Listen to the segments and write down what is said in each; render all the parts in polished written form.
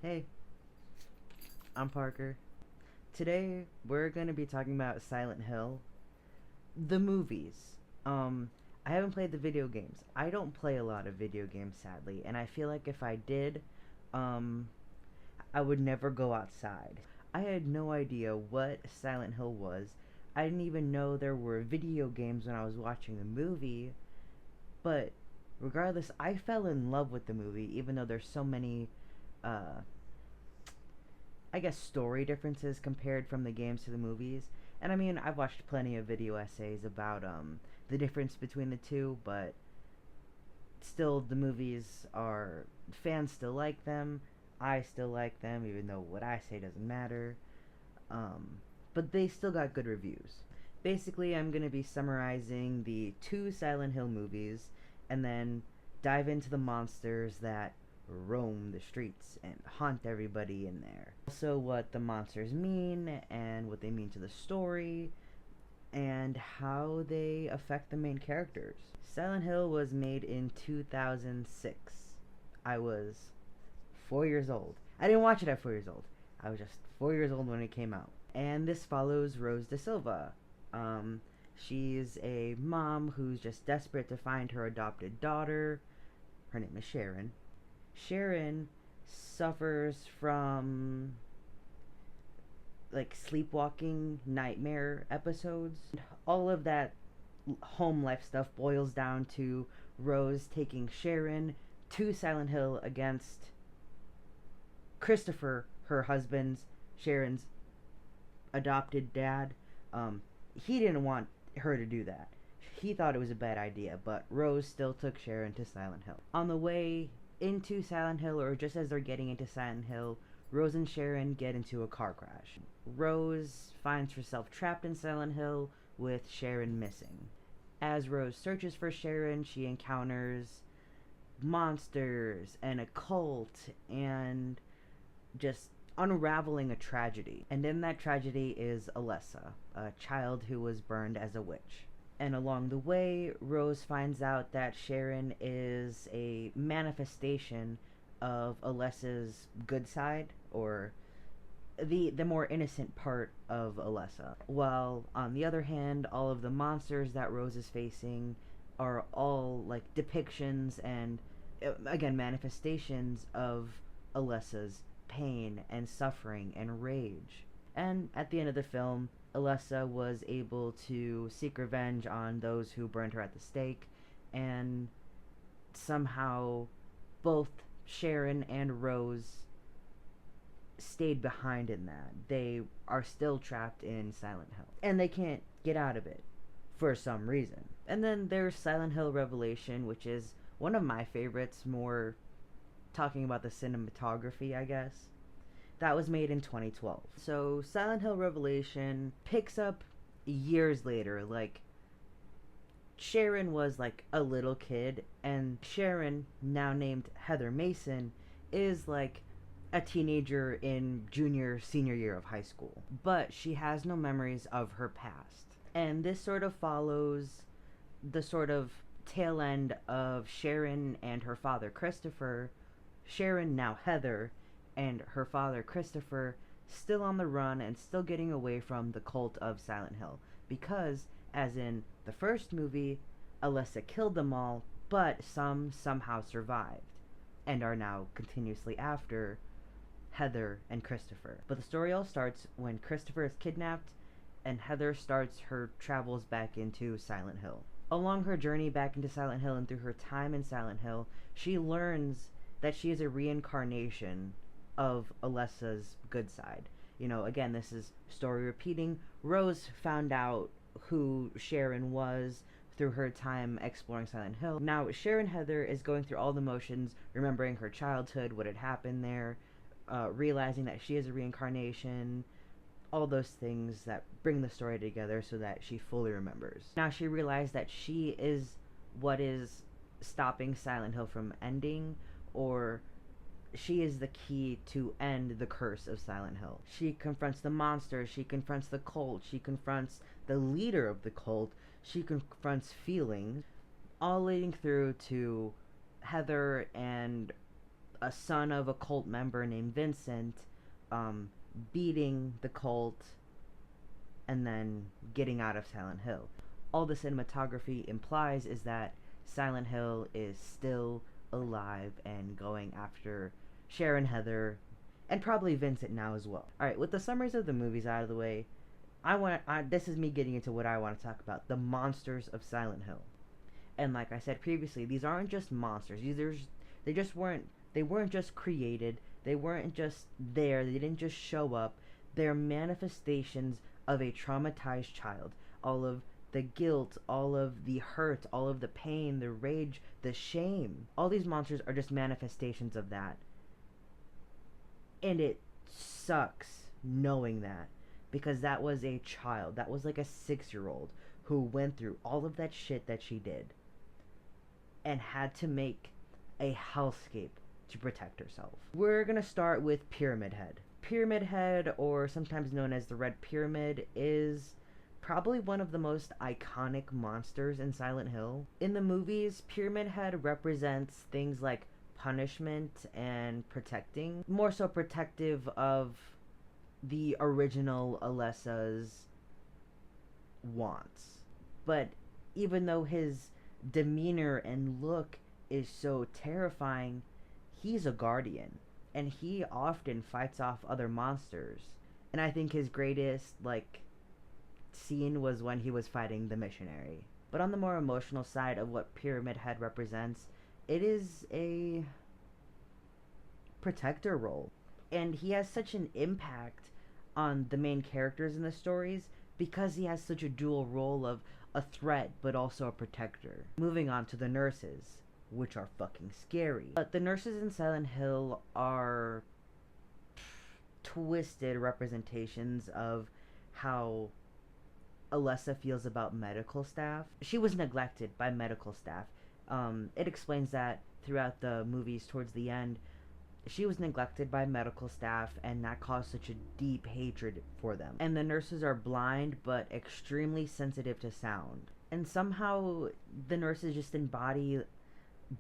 Hey, I'm Parker. Today we're going to be talking about Silent Hill, the movies. Um, I haven't played the video games. I don't play a lot of video games, sadly, and I feel like if I did, um, I would never go outside. I had no idea what Silent Hill was. I didn't even know there were video games when I was watching the movie, but regardless, I fell in love with the movie, even though there's so many uh, I guess story differences compared from the games to the movies. And I mean, I've watched plenty of video essays about the difference between the two, but still the movies are fans still like them. I still like them even though what I say doesn't matter. Um but they still got good reviews. Basically, I'm going to be summarizing the two Silent Hill movies and then dive into the monsters that roam the streets and haunt everybody in there. Also, what the monsters mean and what they mean to the story and how they affect the main characters. Silent Hill was made in 2006. I was 4 years old. I didn't watch it at 4 years old. I was just 4 years old when it came out. And this follows Rose Da Silva. Um, she's a mom who's just desperate to find her adopted daughter. Her name is Sharon. Sharon suffers from like sleepwalking nightmare episodes. All of that home life stuff boils down to Rose taking Sharon to Silent Hill against Christopher, her husband's, Sharon's adopted dad. He didn't want her to do that. He thought it was a bad idea, but Rose still took Sharon to Silent Hill. On the way into Silent Hill, or just as they're getting into Silent Hill, Rose and Sharon get into a car crash. Rose finds herself trapped in Silent Hill with Sharon missing. As Rose searches for Sharon, she encounters monsters and a cult and just unraveling a tragedy. And in that tragedy is Alessa, a child who was burned as a witch. And along the way, Rose finds out that Sharon is a manifestation of Alessa's good side, or the more innocent part of Alessa. While on the other hand, all of the monsters that Rose is facing are all like depictions and again manifestations of Alessa's pain and suffering and rage. And at the end of the film, Alessa was able to seek revenge on those who burned her at the stake, and somehow both Sharon and Rose stayed behind in that. They are still trapped in Silent Hill, and they can't get out of it for some reason. And then there's Silent Hill Revelation, which is one of my favorites, more talking about the cinematography, I guess. That was made in 2012. So Silent Hill Revelation picks up years later. Like, Sharon was like a little kid, and Sharon, now named Heather Mason, is like a teenager in senior year of high school. But she has no memories of her past. And this sort of follows the sort of tail end of Sharon and her father Christopher. Sharon, now Heather, and her father Christopher still on the run and still getting away from the cult of Silent Hill. Because, as in the first movie, Alessa killed them all, but some somehow survived and are now continuously after Heather and Christopher. But the story all starts when Christopher is kidnapped and Heather starts her travels back into Silent Hill. Along her journey back into Silent Hill and through her time in Silent Hill, she learns that she is a reincarnation of Alessa's good side. You know, again, this is story repeating. Rose found out who Sharon was through her time exploring Silent Hill. Now, Sharon Heather is going through all the motions, remembering her childhood, what had happened there, realizing that she is a reincarnation, all those things that bring the story together so that she fully remembers. Now she realized that she is what is stopping Silent Hill from ending, or she is the key to end the curse of Silent Hill. She confronts the monster, she confronts the cult, she confronts the leader of the cult, she confronts feelings, all leading through to Heather and a son of a cult member named Vincent, um, beating the cult and then getting out of Silent Hill. All the cinematography implies is that Silent Hill is still alive and going after Sharon Heather and probably Vincent now as well. All right, with the summaries of the movies out of the way, this is me getting into what I want to talk about, the monsters of Silent Hill. And like I said previously, these aren't just monsters. They weren't just created. They weren't just there. They didn't just show up. They're manifestations of a traumatized child. All of the guilt, all of the hurt, all of the pain, the rage, the shame. All these monsters are just manifestations of that. And it sucks knowing that, because that was a child. That was like a 6-year-old who went through all of that shit that she did and had to make a hellscape to protect herself. We're gonna start with Pyramid Head. Pyramid Head, or sometimes known as the Red Pyramid, is probably one of the most iconic monsters in Silent Hill. In the movies, Pyramid Head represents things like punishment and protecting, more so protective of the original Alessa's wants. But even though his demeanor and look is so terrifying, he's a guardian, and he often fights off other monsters. And I think his greatest, scene was when he was fighting the missionary. But on the more emotional side of what Pyramid Head represents, it is a protector role. And he has such an impact on the main characters in the stories because he has such a dual role of a threat but also a protector. Moving on to the nurses, which are fucking scary. But the nurses in Silent Hill are twisted representations of how Alessa feels about medical staff. She was neglected by medical staff. It explains that throughout the movies towards the end. She was neglected by medical staff, and that caused such a deep hatred for them. And the nurses are blind, but extremely sensitive to sound. And somehow, the nurses just embody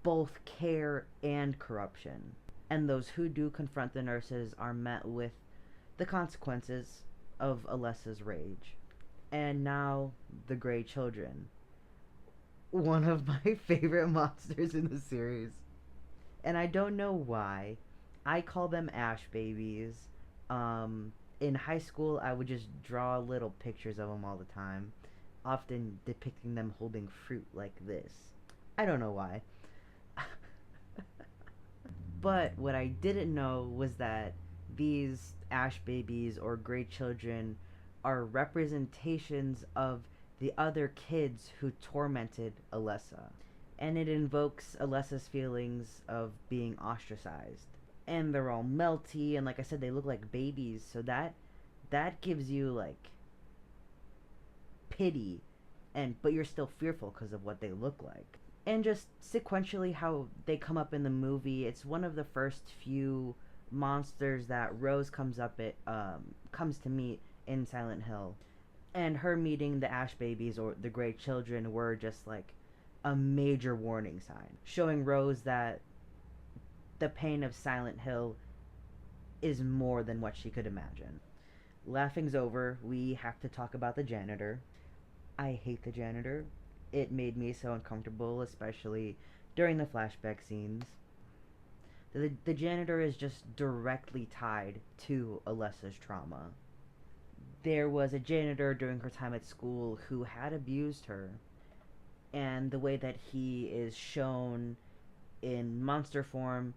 both care and corruption. And those who do confront the nurses are met with the consequences of Alessa's rage. And now, the Grey Children. One of my favorite monsters in the series. And I don't know why. I call them Ash Babies. In high school, I would just draw little pictures of them all the time, often depicting them holding fruit like this. I don't know why. But what I didn't know was that these Ash Babies or Grey Children are representations of the other kids who tormented Alessa. And it invokes Alessa's feelings of being ostracized. And they're all melty, and like I said, they look like babies, so that gives you pity, but you're still fearful because of what they look like. And just sequentially how they come up in the movie, it's one of the first few monsters that Rose comes to meet in Silent Hill. And her meeting the Ash Babies or the Grey Children were just a major warning sign, showing Rose that the pain of Silent Hill is more than what she could imagine. Laughing's over, we have to talk about the janitor. I hate the janitor. It made me so uncomfortable, especially during the flashback scenes. The janitor is just directly tied to Alessa's trauma. There was a janitor during her time at school who had abused her, and the way that he is shown in monster form,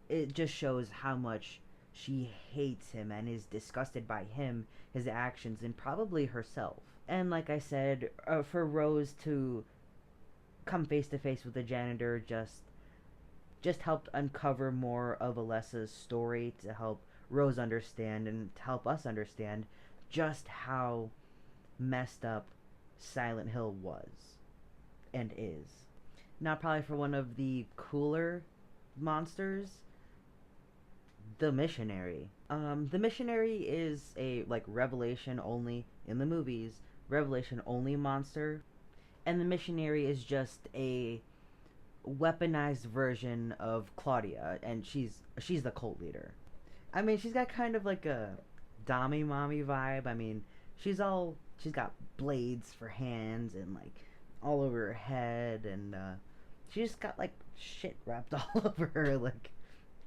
it just shows how much she hates him and is disgusted by him, his actions, and probably herself. And like I said, for Rose to come face to face with the janitor just helped uncover more of Alessa's story, to help Rose understand and to help us understand just how messed up Silent Hill was and is. Now, probably for one of the cooler monsters, the Missionary. The Missionary is a Revelation only in the movies, Revelation only monster, and the Missionary is just a weaponized version of Claudia, and she's the cult leader. I mean, she's got kind of like a Dami mommy vibe. I mean, she's got blades for hands and like all over her head, and she just got like shit wrapped all over her. Like,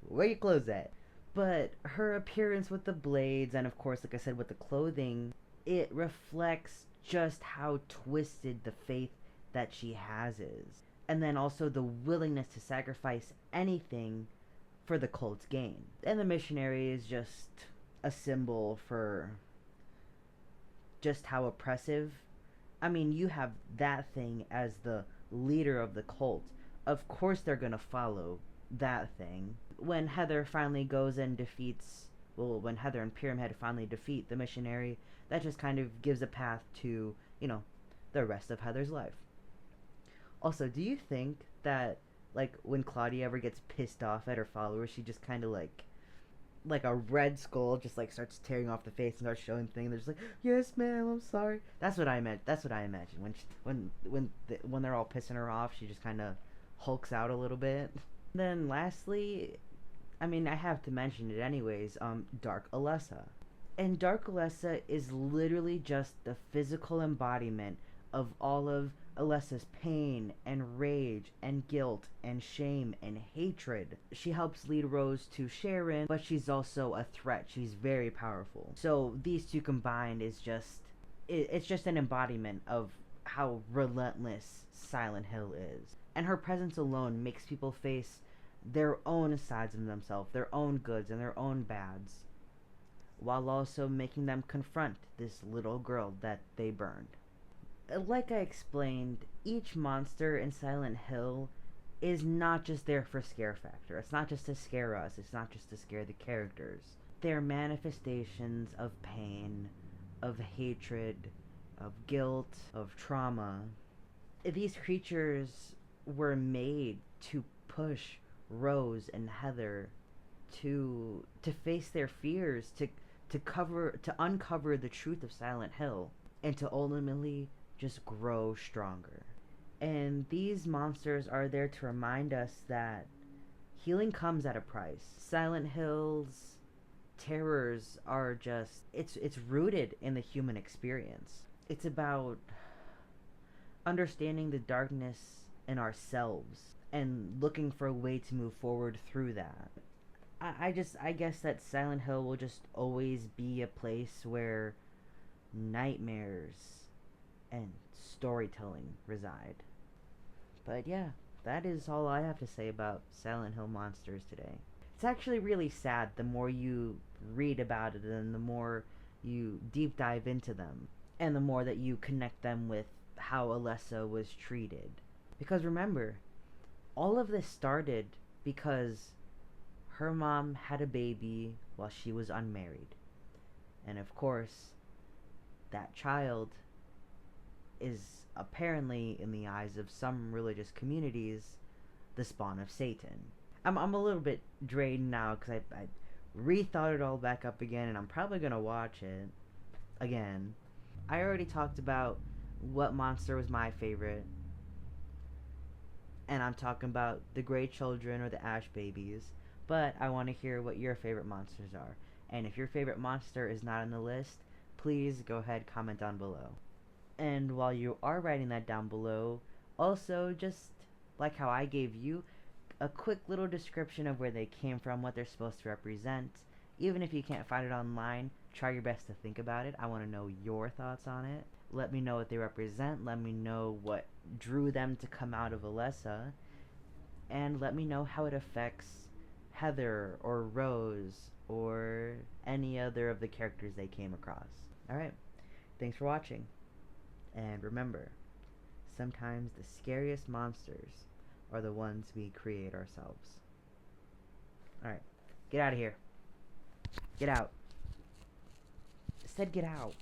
where your clothes at? But her appearance with the blades, and of course, like I said, with the clothing, it reflects just how twisted the faith that she has is. And then also the willingness to sacrifice anything for the cult's gain. And the missionary is just a symbol for just how oppressive. I mean, you have that thing as the leader of the cult. Of course, they're gonna follow that thing. When Heather finally goes and defeats, well, when Heather and Pyramid finally defeat the missionary, that just kind of gives a path to, the rest of Heather's life. Also, do you think that, like, when Claudia ever gets pissed off at her followers, she just kind of like a red skull just like starts tearing off the face and starts showing things. They're just like, "Yes, ma'am, I'm sorry." That's what I meant. That's what I imagine when they're all pissing her off. She just kind of hulks out a little bit. Then lastly, I mean, I have to mention it anyways. Dark Alessa, and Dark Alessa is literally just the physical embodiment of all of Alessa's pain and rage and guilt and shame and hatred. She helps lead Rose to Sharon, but she's also a threat. She's very powerful. So these two combined is it's just an embodiment of how relentless Silent Hill is. And her presence alone makes people face their own sides of themselves, their own goods and their own bads, while also making them confront this little girl that they burned. Like I explained, each monster in Silent Hill is not just there for scare factor. It's not just to scare us. It's not just to scare the characters. They're manifestations of pain, of hatred, of guilt, of trauma. These creatures were made to push Rose and Heather to face their fears, to uncover the truth of Silent Hill, and to ultimately just grow stronger. And these monsters are there to remind us that healing comes at a price. Silent Hill's terrors are just it's rooted in the human experience. It's about understanding the darkness in ourselves and looking for a way to move forward through that. I guess that Silent Hill will just always be a place where nightmares and storytelling reside. But yeah, that is all I have to say about Silent Hill monsters today. It's actually really sad the more you read about it and the more you deep dive into them, and the more that you connect them with how Alessa was treated. Because remember, all of this started because her mom had a baby while she was unmarried. And of course, that child is apparently, in the eyes of some religious communities, the spawn of Satan. I'm a little bit drained now because I rethought it all back up again, and I'm probably going to watch it again. I already talked about what monster was my favorite, and I'm talking about the Grey Children or the Ash Babies, but I want to hear what your favorite monsters are. And if your favorite monster is not on the list, please go ahead, comment down below. And while you are writing that down below, also just like how I gave you a quick little description of where they came from, what they're supposed to represent. Even if you can't find it online, try your best to think about it. I want to know your thoughts on it. Let me know what they represent. Let me know what drew them to come out of Alessa. And let me know how it affects Heather or Rose or any other of the characters they came across. Alright, thanks for watching. And remember, sometimes the scariest monsters are the ones we create ourselves. Alright, get out of here. Get out. I said get out.